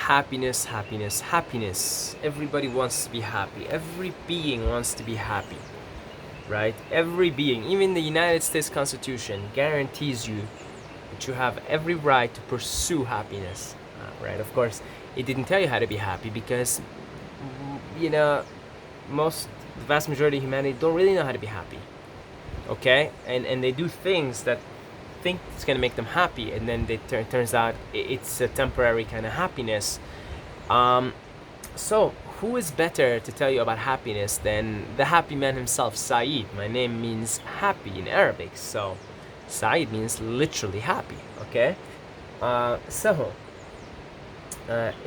happiness, happiness, happiness. Everybody wants to be happy. Every being wants to be happy, right? Every being, even the United States Constitution guarantees you that you have every right to pursue happiness, right? Of course, it didn't tell you how to be happy because, you know, the vast majority of humanity don't really know how to be happy, okay? And they do things that think it's gonna make them happy, and then turns out it's a temporary kind of happiness. So who is better to tell you about happiness than the happy man himself, Saeed? My name means happy in Arabic, so Saeed means literally happy, okay? So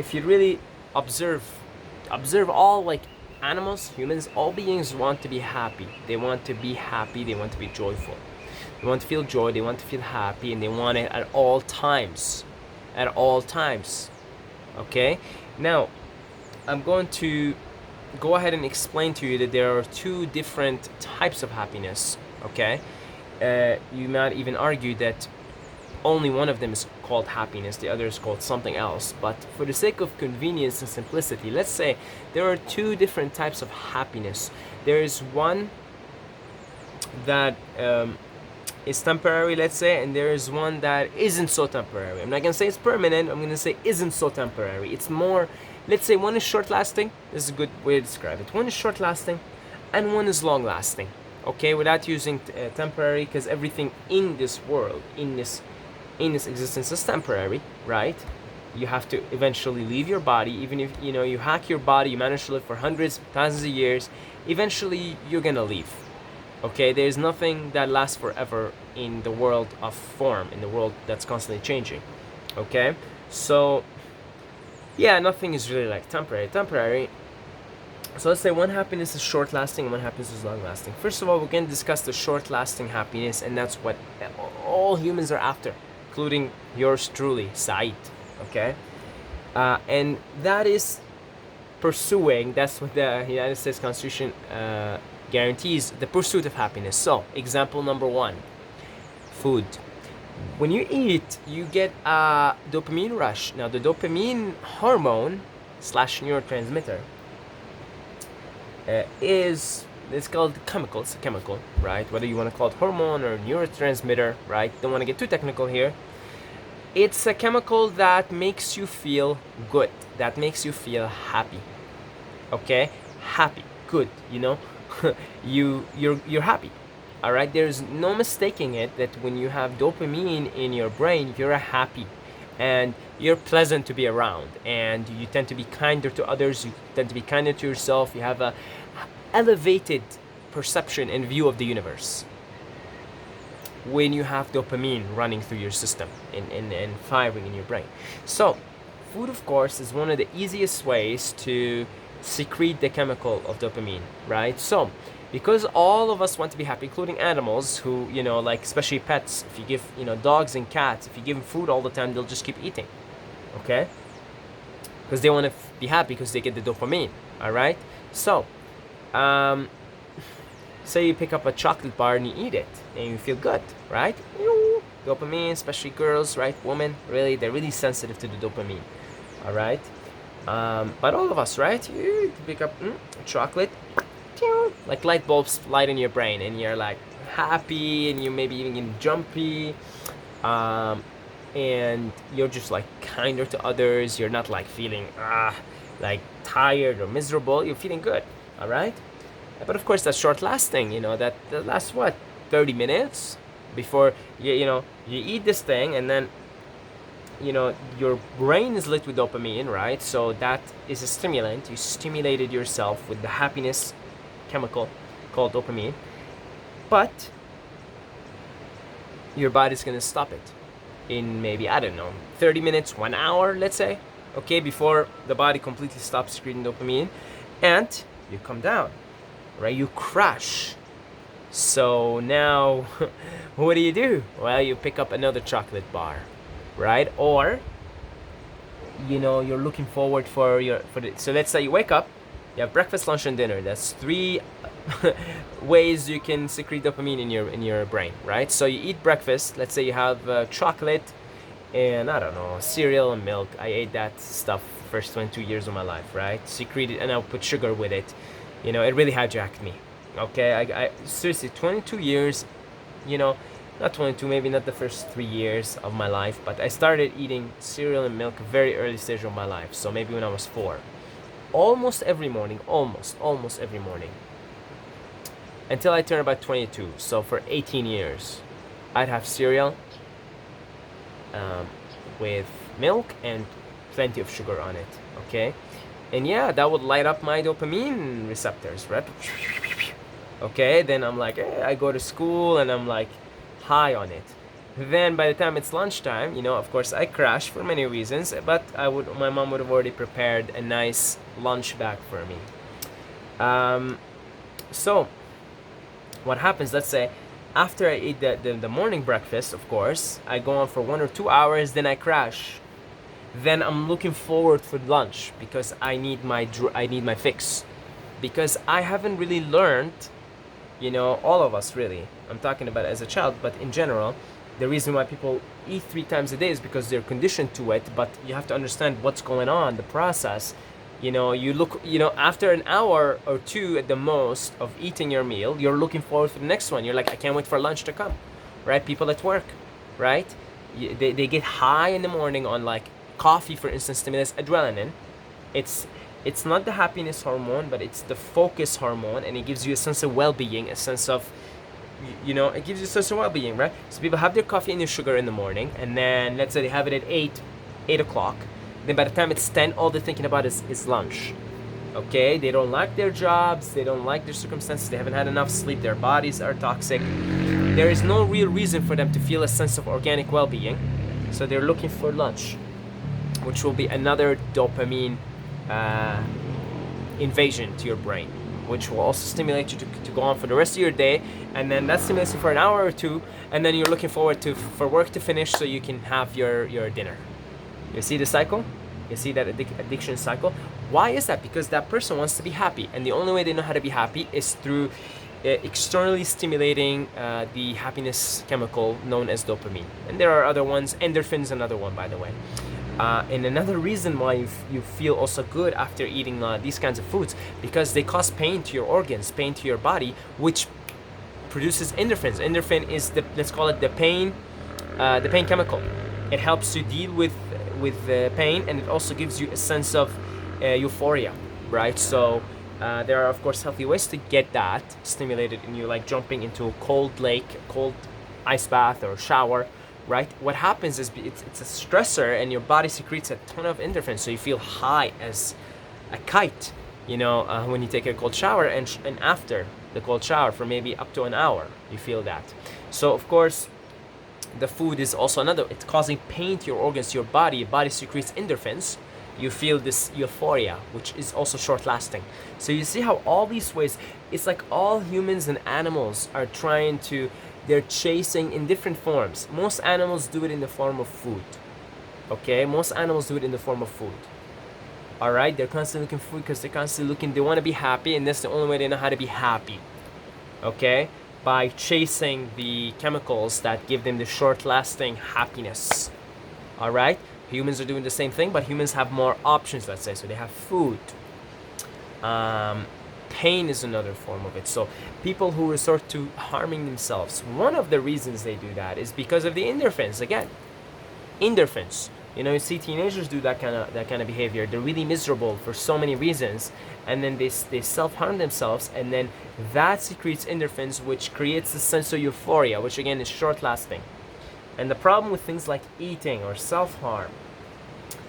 if you really observe all, like, animals, humans, all beings want to be happy. They want to be happy, they want to be joyful. They want to feel joy, they want to feel happy, and they want it at all times. At all times. Okay? Now, I'm going to go ahead and explain to you that there are two different types of happiness. Okay? You might even argue that only one of them is called happiness, the other is called something else. But for the sake of convenience and simplicity, let's say there are two different types of happiness. There is one that is temporary, let's say, and there is one that isn't so temporary. I'm not gonna say it's permanent, I'm gonna say isn't so temporary. It's more, let's say one is short lasting, this is a good way to describe it. One is short lasting and one is long lasting, okay, without using temporary, because everything in this world, in this existence is temporary, right? You have to eventually leave your body. Even if you hack your body, you manage to live for hundreds, thousands of years, eventually you're gonna leave. Okay, there's nothing that lasts forever in the world of form, in the world that's constantly changing. Okay, so yeah, nothing is really like temporary. So let's say one happiness is short lasting and one happiness is long lasting. First of all, we're going to discuss the short lasting happiness, and that's what all humans are after, including yours truly, Saeed. Okay, and that is pursuing, that's what the United States Constitution guarantees, the pursuit of happiness. So example number one, food. When you eat, you get a dopamine rush. Now the dopamine hormone slash neurotransmitter it's called chemical. It's a chemical, right? Whether you want to call it hormone or neurotransmitter, right? Don't want to get too technical here. It's a chemical that makes you feel good, that makes you feel happy. Okay, happy, good. You're happy. All right. There's no mistaking it that when you have dopamine in your brain, you're happy, and you're pleasant to be around, and you tend to be kinder to others. You tend to be kinder to yourself. You have a elevated perception and view of the universe when you have dopamine running through your system and firing in your brain. So food, of course, is one of the easiest ways to secrete the chemical of dopamine, right? So because all of us want to be happy, including animals who, like especially pets, if you give, dogs and cats, if you give them food all the time, they'll just keep eating, okay? Because they want to be happy because they get the dopamine, all right? So say you pick up a chocolate bar and you eat it and you feel good, right? Dopamine, especially girls, right? Women, really, they're really sensitive to the dopamine, all right? But all of us, right? You pick up chocolate, like light bulbs light in your brain, and you're like happy, and you maybe even getting jumpy, and you're just like kinder to others. You're not like feeling like tired or miserable. You're feeling good, all right? But of course, that's short lasting. That lasts what, 30 minutes before you eat this thing, and then your brain is lit with dopamine, right? So that is a stimulant. You stimulated yourself with the happiness chemical called dopamine, but your body's gonna stop it in maybe, I don't know, 30 minutes, 1 hour, let's say, okay, before the body completely stops secreting dopamine, and you come down, right? You crash. So now what do? Well, you pick up another chocolate bar, right? Or you're looking forward so let's say you wake up, you have breakfast, lunch, and dinner. That's 3 ways you can secrete dopamine in your brain, right? So you eat breakfast. Let's say you have chocolate and I don't know, cereal and milk. I ate that stuff first 22 years of my life, right? Secreted, and I would put sugar with it. You know, it really hijacked me. Okay, I seriously 22 years. You know, not 22, maybe not the first 3 years of my life, but I started eating cereal and milk very early stage of my life. So maybe when I was 4, almost every morning, almost every morning, until I turned about 22. So for 18 years, I'd have cereal um, with milk and plenty of sugar on it. Okay, and yeah, that would light up my dopamine receptors, right? Okay, then I'm like, I go to school and I'm like high on it. Then by the time it's lunchtime, you know, of course I crash for many reasons, but my mom would have already prepared a nice lunch bag for me. So what happens, let's say after I eat the morning breakfast, of course, I go on for 1 or 2 hours, then I crash. Then I'm looking forward for lunch because I need my fix. Because I haven't really learned, you know, all of us really, I'm talking about as a child, but in general, the reason why people eat 3 times a day is because they're conditioned to it, but you have to understand what's going on, the process. You know, after an hour or two at the most of eating your meal, you're looking forward to the next one. You're like, I can't wait for lunch to come, right? People at work, right? They get high in the morning on like coffee, for instance, stimulates adrenaline. It's not the happiness hormone, but it's the focus hormone, and it gives you a sense of well-being, a sense of, you know, it gives you a sense of well-being, right? So people have their coffee and their sugar in the morning, and then let's say they have it at 8 o'clock. Then by the time it's 10, all they're thinking about is lunch. Okay, they don't like their jobs, they don't like their circumstances, they haven't had enough sleep, their bodies are toxic. There is no real reason for them to feel a sense of organic well-being, so they're looking for lunch, which will be another dopamine invasion to your brain, which will also stimulate you to go on for the rest of your day, and then that stimulates you for an hour or two, and then you're looking forward for work to finish so you can have your dinner. You see the cycle? You see that addiction cycle? Why is that? Because that person wants to be happy, and the only way they know how to be happy is through externally stimulating the happiness chemical known as dopamine. And there are other ones. Endorphins, another one, by the way. And another reason why you feel also good after eating these kinds of foods, because they cause pain to your organs, pain to your body, which produces endorphins. Endorphin is let's call it the pain chemical. It helps you deal with pain, and it also gives you a sense of euphoria, right? So there are of course healthy ways to get that stimulated in you, like jumping into a cold lake, cold ice bath or shower, right? What happens is it's a stressor, and your body secretes a ton of endorphins, so you feel high as a kite, you know, when you take a cold shower, and after the cold shower for maybe up to an hour, you feel that. So of course the food is also it's causing pain to your organs, to your body. Your body secretes endorphins, you feel this euphoria, which is also short lasting. So you see how all these ways, it's like all humans and animals are they're chasing in different forms. Most animals do it in the form of food. Okay, most animals do it in the form of food. All right, they're constantly looking for food because they're constantly looking, they want to be happy, and that's the only way they know how to be happy. Okay, by chasing the chemicals that give them the short-lasting happiness. All right, humans are doing the same thing, but humans have more options, let's say. So they have food. Pain is another form of it. So people who resort to harming themselves, one of the reasons they do that is because of the endorphins. Again, endorphins. You know, you see teenagers do that kind of behavior. They're really miserable for so many reasons, and then they self-harm themselves, and then that secretes endorphins, which creates a sense of euphoria, which again is short-lasting. And the problem with things like eating or self-harm,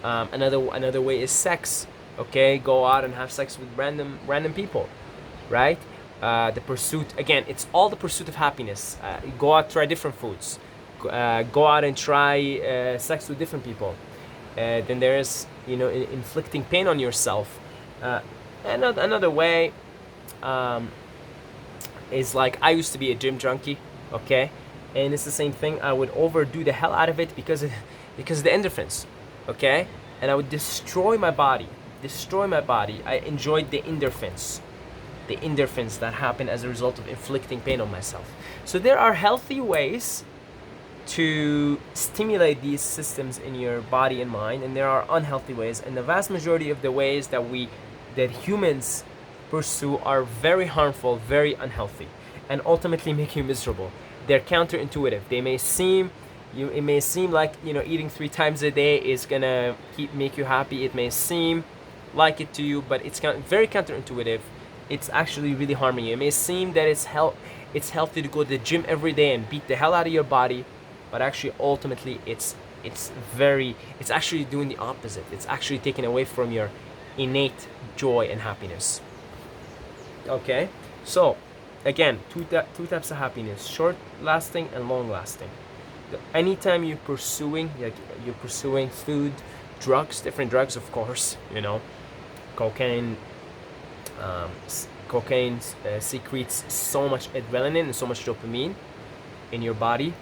another way is sex. Okay, go out and have sex with random people, right? The pursuit, again, it's all the pursuit of happiness. Go out, try different foods. Go out and try sex with different people. Then there is, you know, inflicting pain on yourself. Another way is like, I used to be a gym junkie, okay, and it's the same thing. I would overdo the hell out of it because of the endorphins, okay, and I would destroy my body. I enjoyed the endorphins that happen as a result of inflicting pain on myself. So there are healthy ways to stimulate these systems in your body and mind, and there are unhealthy ways, and the vast majority of the ways that humans pursue are very harmful, very unhealthy, and ultimately make you miserable. They're counterintuitive. It may seem like, eating 3 times a day is gonna make you happy. It may seem like it to you, but it's very counterintuitive. It's actually really harming you. It may seem that it's healthy to go to the gym every day and beat the hell out of your body, but actually ultimately it's actually doing the opposite. It's actually taking away from your innate joy and happiness. Okay, so again, two types of happiness: short lasting and long lasting. Anytime you're pursuing food, drugs, different drugs, of course, cocaine secretes so much adrenaline and so much dopamine in your body.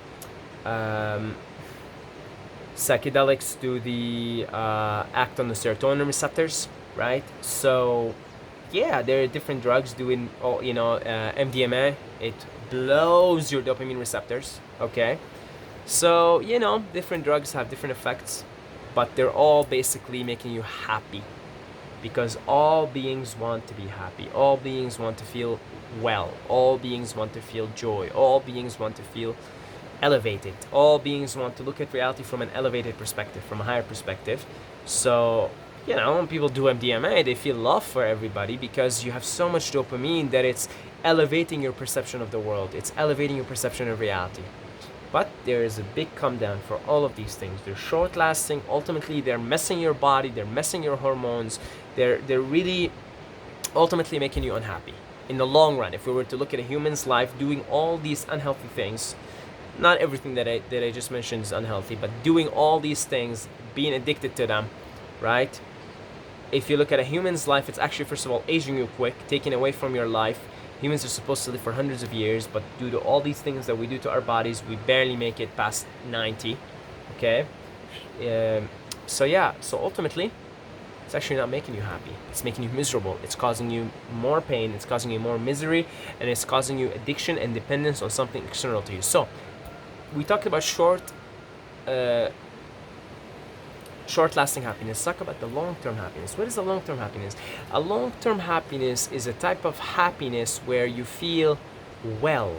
Psychedelics do the act on the serotonin receptors, right? So yeah, there are different drugs doing, MDMA. It blows your dopamine receptors. Okay, so different drugs have different effects, but they're all basically making you happy, because all beings want to be happy. All beings want to feel well. All beings want to feel joy. All beings want to feel elevated. All beings want to look at reality from an elevated perspective, from a higher perspective. So, when people do MDMA, they feel love for everybody, because you have so much dopamine that it's elevating your perception of the world. It's elevating your perception of reality. But there is a big come down for all of these things. They're short lasting. Ultimately, they're messing your body. They're messing your hormones. They're really ultimately making you unhappy in the long run. If we were to look at a human's life doing all these unhealthy things, not everything that I just mentioned is unhealthy, but doing all these things, being addicted to them, right? If you look at a human's life, it's actually, first of all, aging you quick, taking away from your life. Humans are supposed to live for hundreds of years, but due to all these things that we do to our bodies, we barely make it past 90. Okay, so ultimately, it's actually not making you happy. It's making you miserable. It's causing you more pain. It's causing you more misery, and it's causing you addiction and dependence on something external to you. So we talked about short-lasting happiness. Talk about the long-term happiness. What is a long-term happiness? A long-term happiness is a type of happiness where you feel well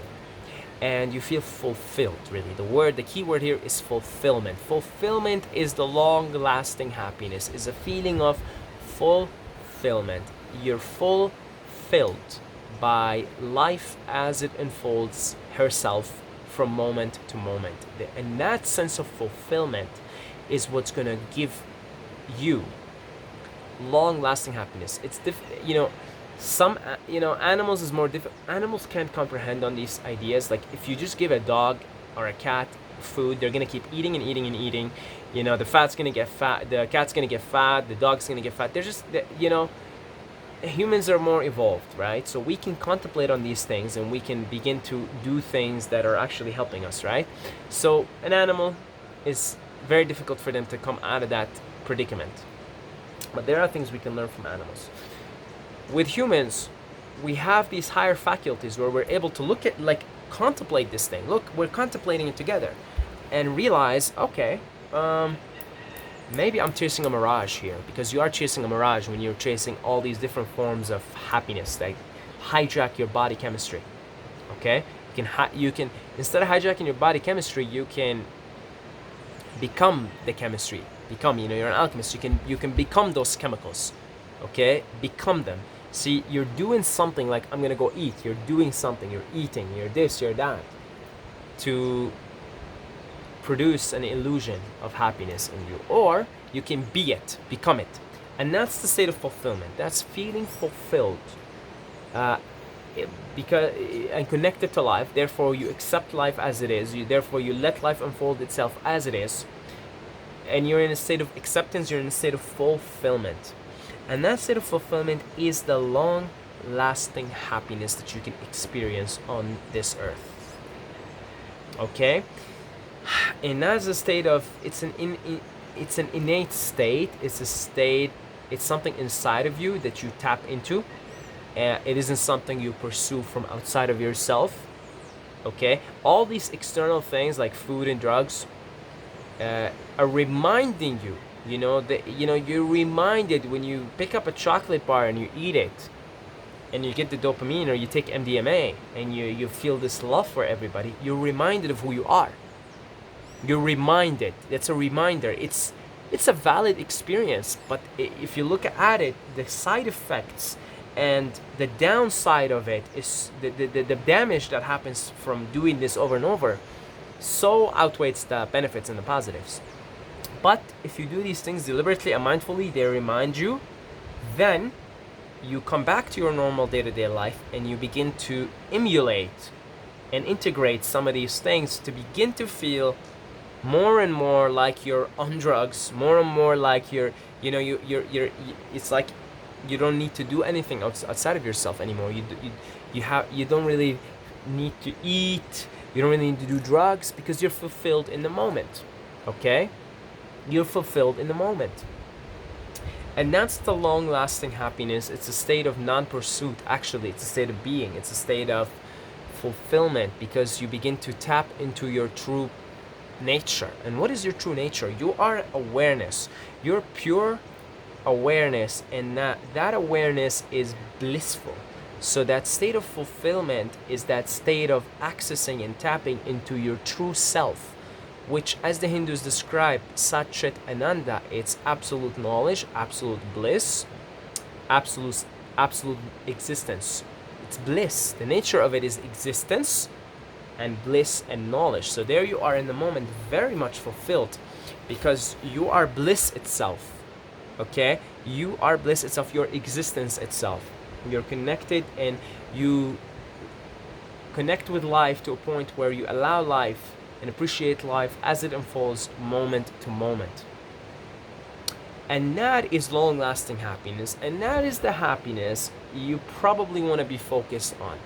and you feel fulfilled. Really, the key word here is fulfillment. Fulfillment is the long-lasting happiness. Is a feeling of fulfillment. You're fulfilled by life as it unfolds herself from moment to moment, and that sense of fulfillment is what's going to give you long-lasting happiness. It's some animals is more difficult. Animals can't comprehend on these ideas. Like, if you just give a dog or a cat food, they're going to keep eating and eating and eating. The fat's going to get fat, the cat's going to get fat, the dog's going to get fat. They're just humans are more evolved, right? So we can contemplate on these things and we can begin to do things that are actually helping us, right? So an animal is very difficult for them to come out of that predicament. But there are things we can learn from animals. With humans, we have these higher faculties where we're able to look at, contemplate this thing. Look, we're contemplating it together and realize, okay, maybe I'm chasing a mirage here, because you are chasing a mirage when you're chasing all these different forms of happiness that hijack your body chemistry. Okay, you can instead of hijacking your body chemistry, you can become the chemistry. You're an alchemist. You can become those chemicals. Okay, become them. See, you're doing something like, I'm gonna go eat. You're doing something. You're eating. You're this. You're that. To produce an illusion of happiness in you, or you can be it, become it, and that's the state of fulfillment. That's feeling fulfilled, because and connected to life. Therefore, you accept life as it is. Therefore, you let life unfold itself as it is, and you're in a state of acceptance. You're in a state of fulfillment, and that state of fulfillment is the long-lasting happiness that you can experience on this earth. Okay. And that's a state of, it's an innate state. It's a state, it's something inside of you that you tap into. It isn't something you pursue from outside of yourself. Okay, all these external things like food and drugs are reminding you, you're reminded when you pick up a chocolate bar and you eat it and you get the dopamine, or you take MDMA and you feel this love for everybody. You're reminded of who you are. You're reminded. It's a reminder. It's a valid experience, but if you look at it, the side effects and the downside of it is the damage that happens from doing this over and over so outweighs the benefits and the positives. But if you do these things deliberately and mindfully, they remind you, then you come back to your normal day-to-day life and you begin to emulate and integrate some of these things to begin to feel more and more like you're on drugs, more and more like you're it's like you don't need to do anything outside of yourself anymore. You don't really need to eat, you don't really need to do drugs, because you're fulfilled in the moment. Okay, you're fulfilled in the moment. And that's the long-lasting happiness. It's a state of non-pursuit. Actually, it's a state of being. It's a state of fulfillment, because you begin to tap into your true nature. And what is your true nature? You are awareness. You're pure awareness, and that awareness is blissful. So that state of fulfillment is that state of accessing and tapping into your true self, which, as the Hindus describe, Satchit Ananda, it's absolute knowledge, absolute bliss, absolute existence. It's bliss. The nature of it is existence and bliss and knowledge. So there you are in the moment, very much fulfilled, because you are bliss itself. Okay? You are bliss itself, your existence itself. You're connected, and you connect with life to a point where you allow life and appreciate life as it unfolds moment to moment. And that is long-lasting happiness, and that is the happiness you probably want to be focused on.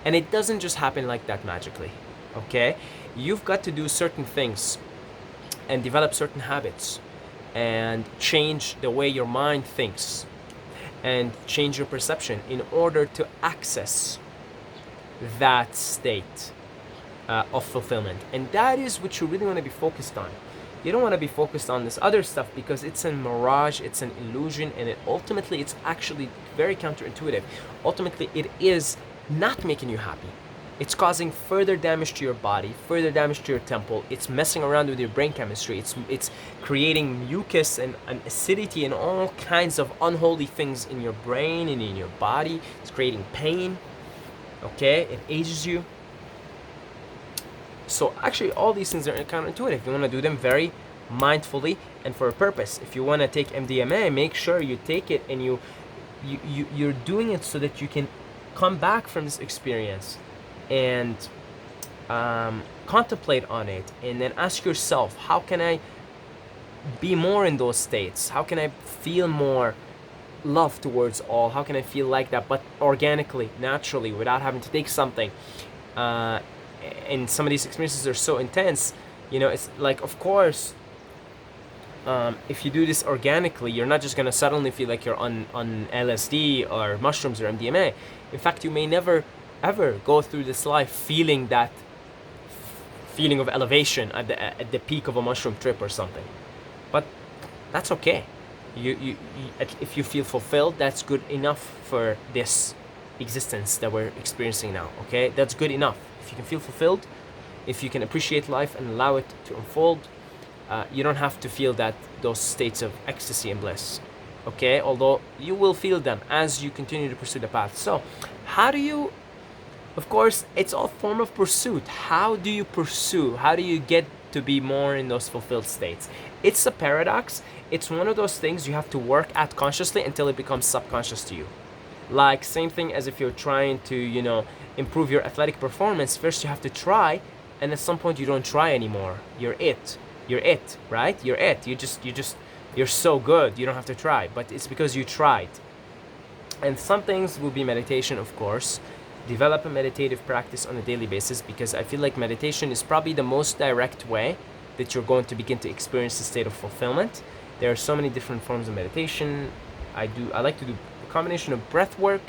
And it doesn't just happen like that magically, okay? You've got to do certain things and develop certain habits and change the way your mind thinks and change your perception in order to access that state of fulfillment. And that is what you really want to be focused on. You don't want to be focused on this other stuff, because it's a mirage, it's an illusion, and ultimately it's actually very counterintuitive. Ultimately, it is not making you happy. It's causing further damage to your body, further damage to your temple. It's messing around with your brain chemistry. It's creating mucus and acidity and all kinds of unholy things in your brain and in your body. It's creating pain. Okay? It ages you. So actually, all these things are counterintuitive. You want to do them very mindfully and for a purpose. If you want to take MDMA, make sure you take it and you're doing it so that you can come back from this experience and contemplate on it, and then ask yourself, how can I be more in those states? How can I feel more love towards all? How can I feel like that, but organically, naturally, without having to take something? And some of these experiences are so intense, it's like, of course, if you do this organically, you're not just gonna suddenly feel like you're on LSD or mushrooms or MDMA. In fact, you may never ever go through this life feeling that feeling of elevation at the peak of a mushroom trip or something. But that's okay. You if you feel fulfilled, that's good enough for this existence that we're experiencing now. Okay, that's good enough. If you can feel fulfilled, if you can appreciate life and allow it to unfold, you don't have to feel those states of ecstasy and bliss. Okay, although you will feel them as you continue to pursue the path. So how do you, of course, it's all form of pursuit. How do you pursue? How do you get to be more in those fulfilled states? It's a paradox. It's one of those things you have to work at consciously until it becomes subconscious to you. Like, same thing as if you're trying to, improve your athletic performance. First you have to try, and at some point you don't try anymore. You're it, right? You're it. You're so good, you don't have to try, but it's because you tried. And some things will be meditation, of course. Develop a meditative practice on a daily basis, because I feel like meditation is probably the most direct way that you're going to begin to experience the state of fulfillment. There are so many different forms of meditation. I like to do a combination of breath work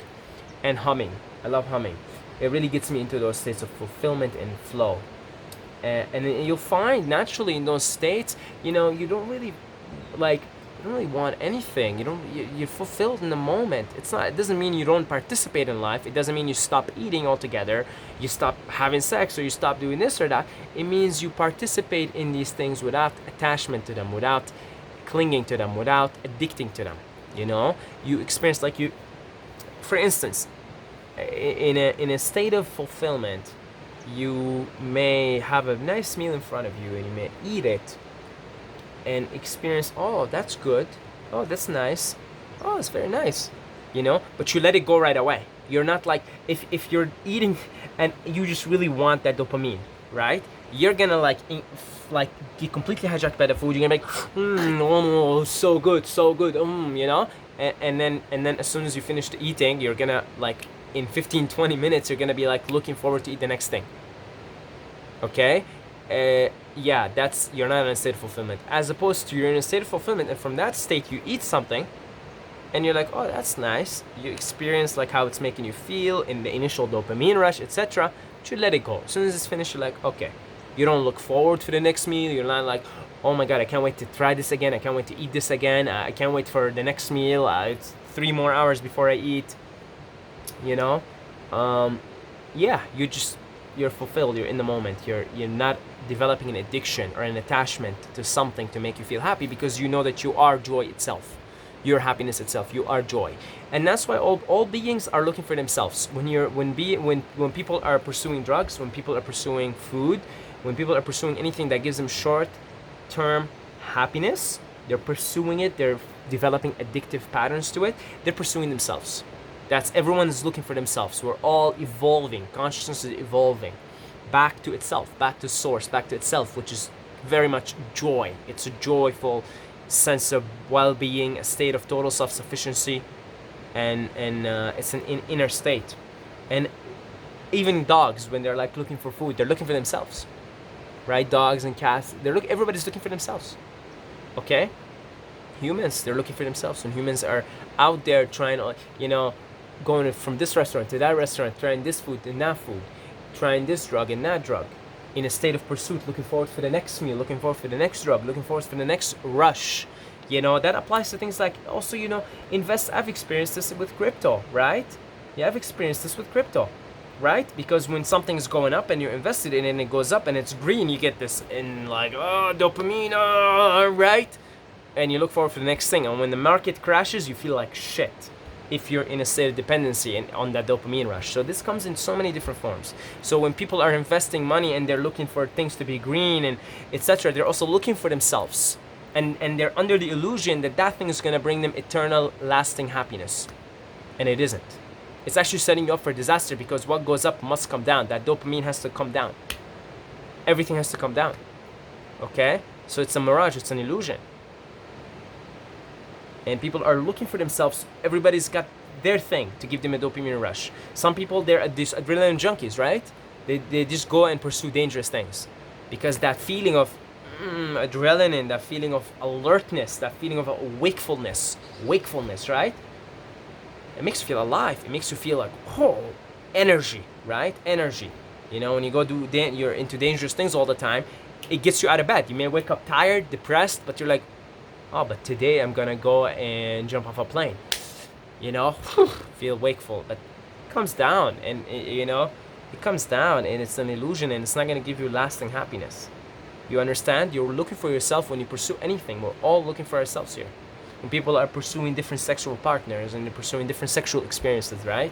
and humming. I love humming. It really gets me into those states of fulfillment and flow. And you'll find naturally in those states, you don't really like you don't really want anything. You're fulfilled in the moment. It doesn't mean you don't participate in life. It doesn't mean you stop eating altogether, you stop having sex, or you stop doing this or that. It means you participate in these things without attachment to them, without clinging to them, without addicting to them. You experience, like, for instance, in a state of fulfillment, you may have a nice meal in front of you and you may eat it and experience, oh, that's good, oh, that's nice, oh, it's very nice, but you let it go right away. You're not like, if you're eating and you just really want that dopamine, right? You're gonna like get completely hijacked by the food. You're gonna be like, oh, so good, and then as soon as you finish the eating, you're gonna, like, in 15-20 minutes, you're gonna be like looking forward to eat the next thing. Okay, yeah, you're not in a state of fulfillment. As opposed to, you're in a state of fulfillment, and from that state you eat something and you're like, oh, that's nice. You experience like how it's making you feel in the initial dopamine rush, etc. But you let it go. As soon as it's finished, you're like, okay. You don't look forward to the next meal. You're not like, oh my god, I can't wait to try this again, I can't wait to eat this again, I can't wait for the next meal, it's 3 more hours before I eat. Yeah, you're fulfilled, you're in the moment, you're not developing an addiction or an attachment to something to make you feel happy, because you know that you are joy itself, you're happiness itself, you are joy. And that's why all beings are looking for themselves. When people are pursuing drugs, when people are pursuing food, when people are pursuing anything that gives them short term happiness, they're pursuing it, they're developing addictive patterns to it, they're pursuing themselves. Everyone's looking for themselves. We're all evolving. Consciousness is evolving back to itself, back to source, back to itself, which is very much joy. It's a joyful sense of well-being, a state of total self-sufficiency, and it's an inner state. And even dogs, when they're like looking for food, they're looking for themselves, right? Dogs and cats, everybody's looking for themselves. Okay? Humans, they're looking for themselves. When humans are out there trying, going from this restaurant to that restaurant, trying this food and that food, trying this drug and that drug, in a state of pursuit, looking forward for the next meal, looking forward for the next drug, looking forward for the next rush. That applies to things like, also, invest. I've experienced this with crypto, right? Yeah, I've experienced this with crypto, right? Because when something's going up and you're invested in it and it goes up and it's green, you get this dopamine, right? And you look forward for the next thing. And when the market crashes, you feel like shit, if you're in a state of dependency and on that dopamine rush. So this comes in so many different forms. So when people are investing money and they're looking for things to be green and etc., they're also looking for themselves. And they're under the illusion that that thing is going to bring them eternal, lasting happiness. And it isn't. It's actually setting you up for disaster, because what goes up must come down. That dopamine has to come down. Everything has to come down. Okay? So it's a mirage, it's an illusion. And people are looking for themselves. Everybody's got their thing to give them a dopamine rush. Some people, they're these adrenaline junkies, right? They just go and pursue dangerous things, because that feeling of adrenaline, that feeling of alertness, that feeling of wakefulness, right? It makes you feel alive. It makes you feel like, energy, right? Energy. When you go you're into dangerous things all the time, it gets you out of bed. You may wake up tired, depressed, but you're like, oh, but today I'm gonna go and jump off a plane. Feel wakeful. But it comes down, and it comes down, and it's an illusion, and it's not gonna give you lasting happiness. You understand? You're looking for yourself when you pursue anything. We're all looking for ourselves here. When people are pursuing different sexual partners and they're pursuing different sexual experiences, right?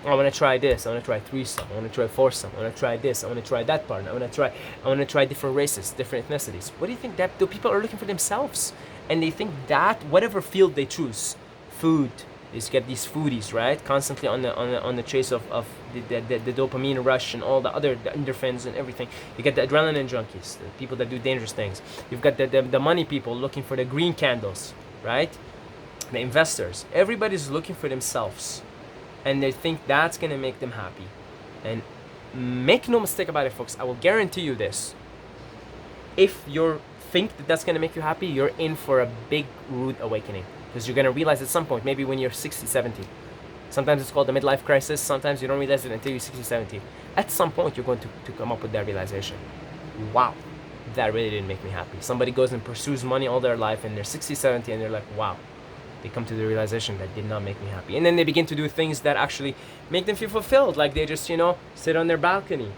I want to try this. I want to try threesome. I want to try foursome. I want to try this. I want to try that partner. I want to try different races, different ethnicities. What do you think that the people are looking for themselves? And they think that whatever field they choose, food, you get these foodies, right? Constantly on the chase of the dopamine rush and all the endorphins and everything. You get the adrenaline junkies, the people that do dangerous things. You've got the money people looking for the green candles, right? The investors. Everybody's looking for themselves, and they think that's gonna make them happy. And make no mistake about it, folks, I will guarantee you this. If you think that that's gonna make you happy, you're in for a big rude awakening, because you're gonna realize at some point, maybe when you're 60, 70, Sometimes it's called the midlife crisis. Sometimes you don't realize it until you're 60, 70. At some point, you're going to come up with that realization. Wow, that really didn't make me happy. Somebody goes and pursues money all their life and they're 60, 70 and they're like, wow. They come to the realization that did not make me happy. And then they begin to do things that actually make them feel fulfilled. Like they just, sit on their balcony,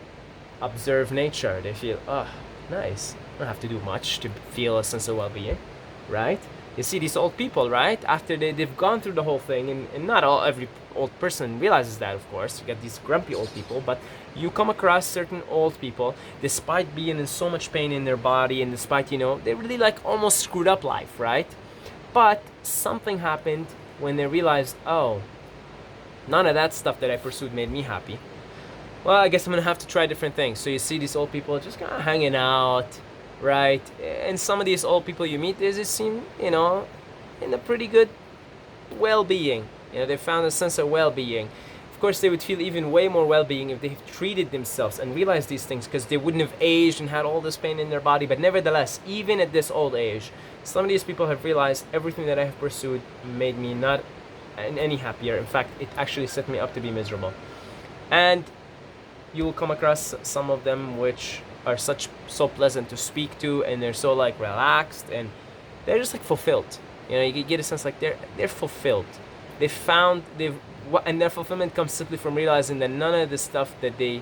observe nature. They feel, oh, nice. I don't have to do much to feel a sense of well-being, right? You see these old people, right? After they've gone through the whole thing, and not every old person realizes that, of course. You get these grumpy old people, but you come across certain old people, despite being in so much pain in their body, and despite, they really like almost screwed up life, right? But something happened when they realized, oh, none of that stuff that I pursued made me happy. Well, I guess I'm gonna have to try different things. So you see these old people just kind of hanging out, right? And some of these old people you meet, they just seem, in a pretty good well-being. They found a sense of well-being. Of course, they would feel even way more well-being if they have treated themselves and realized these things, because they wouldn't have aged and had all this pain in their body. But nevertheless, even at this old age, some of these people have realized everything that I have pursued made me not any happier. In fact, it actually set me up to be miserable. And you will come across some of them which are so pleasant to speak to, and they're so like relaxed, and they're just like fulfilled. You get a sense like they're fulfilled. And their fulfillment comes simply from realizing that none of the stuff that they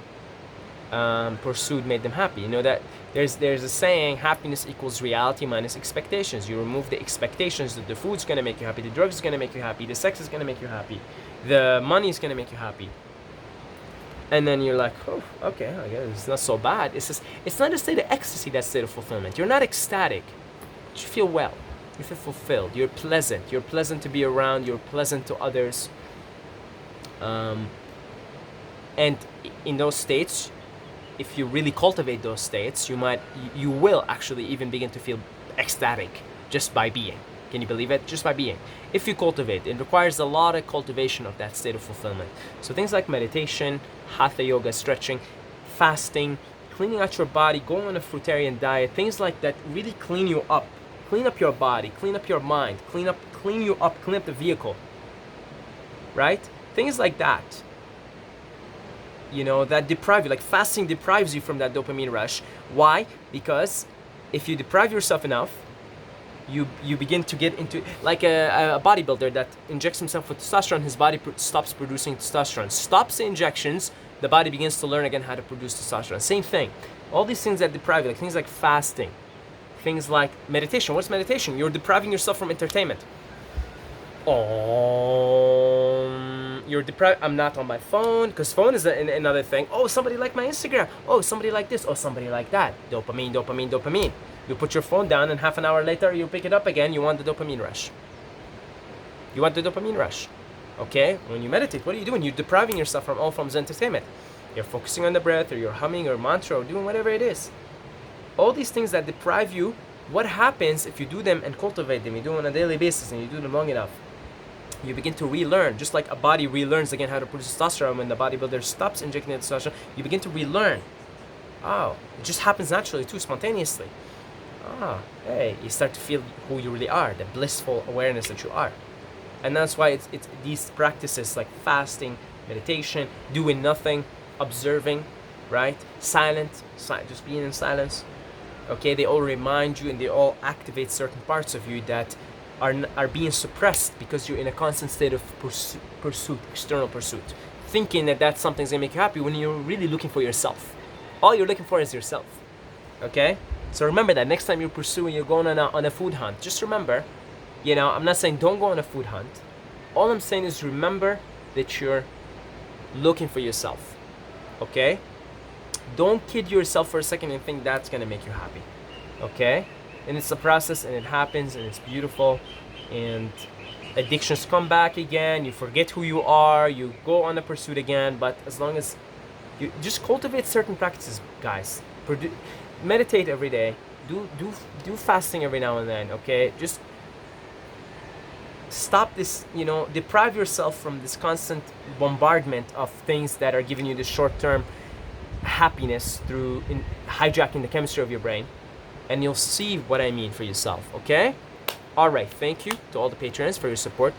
pursued made them happy. That there's a saying, happiness equals reality minus expectations. You remove the expectations that the food's gonna make you happy, the drugs is gonna make you happy, the sex is gonna make you happy, the money is gonna make you happy. And then you're like, oh, okay, I guess it's not so bad. It's not a state of ecstasy, that state of fulfillment. You're not ecstatic, but you feel well. You feel fulfilled. You're pleasant. You're pleasant to be around. You're pleasant to others. And in those states, if you really cultivate those states, you will actually even begin to feel ecstatic just by being. Can you believe it? Just by being. If you cultivate, it requires a lot of cultivation of that state of fulfillment. So things like meditation, hatha yoga, stretching, fasting, cleaning out your body, going on a fruitarian diet, things like that really clean you up. Clean up your body, clean up your mind, clean you up, clean up the vehicle. Right? Things like that. That deprive you. Like fasting deprives you from that dopamine rush. Why? Because if you deprive yourself enough, you begin to get into, like a bodybuilder that injects himself with testosterone, his body stops producing testosterone. Stops the injections, the body begins to learn again how to produce testosterone. Same thing. All these things that deprive you, like things like fasting, things like meditation. What's meditation? You're depriving yourself from entertainment. You're deprived. I'm not on my phone, because phone is another thing. Oh, somebody liked my Instagram. Oh, somebody liked this. Oh, somebody liked that. Dopamine, dopamine, dopamine. You put your phone down, and half an hour later, you pick it up again. You want the dopamine rush. You want the dopamine rush. Okay? When you meditate, what are you doing? You're depriving yourself from all forms of entertainment. You're focusing on the breath, or you're humming, or mantra, or doing whatever it is. All these things that deprive you, what happens if you do them and cultivate them? You do them on a daily basis, and you do them long enough. You begin to relearn, just like a body relearns again how to produce testosterone. When the bodybuilder stops injecting the testosterone, you begin to relearn. Oh, it just happens naturally too, spontaneously. Hey, you start to feel who you really are, the blissful awareness that you are. And that's why it's these practices like fasting, meditation, doing nothing, observing, right? Just being in silence. Okay, they all remind you, and they all activate certain parts of you that are being suppressed because you're in a constant state of pursuit, external pursuit, thinking that something's gonna make you happy when you're really looking for yourself. All you're looking for is yourself. Okay? So remember that next time you're going on a food hunt, just remember, I'm not saying don't go on a food hunt. All I'm saying is remember that you're looking for yourself. Okay? Don't kid yourself for a second and think that's gonna make you happy. Okay? And it's a process, and it happens, and it's beautiful, and addictions come back again, you forget who you are, you go on a pursuit again. But as long as you just cultivate certain practices, guys, meditate every day, do fasting every now and then. Okay, just stop this, deprive yourself from this constant bombardment of things that are giving you the short-term happiness through hijacking the chemistry of your brain, and you'll see what I mean for yourself. Okay? All right, thank you to all the patrons for your support.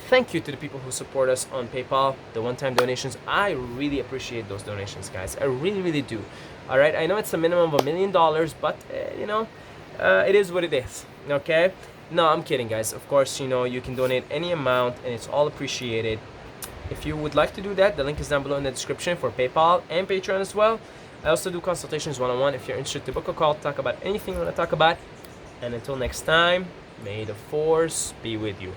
thank you to the people who support us on PayPal, the one-time donations. I really appreciate those donations, guys. I really, really do. All right, I know it's a minimum of $1 million, but it is what it is. Okay. No, I'm kidding, guys. Of course, you can donate any amount, and it's all appreciated. If you would like to do that, the link is down below in the description for PayPal and Patreon as well. I also do consultations one-on-one if you're interested to book a call, talk about anything you want to talk about. And until next time, may the force be with you.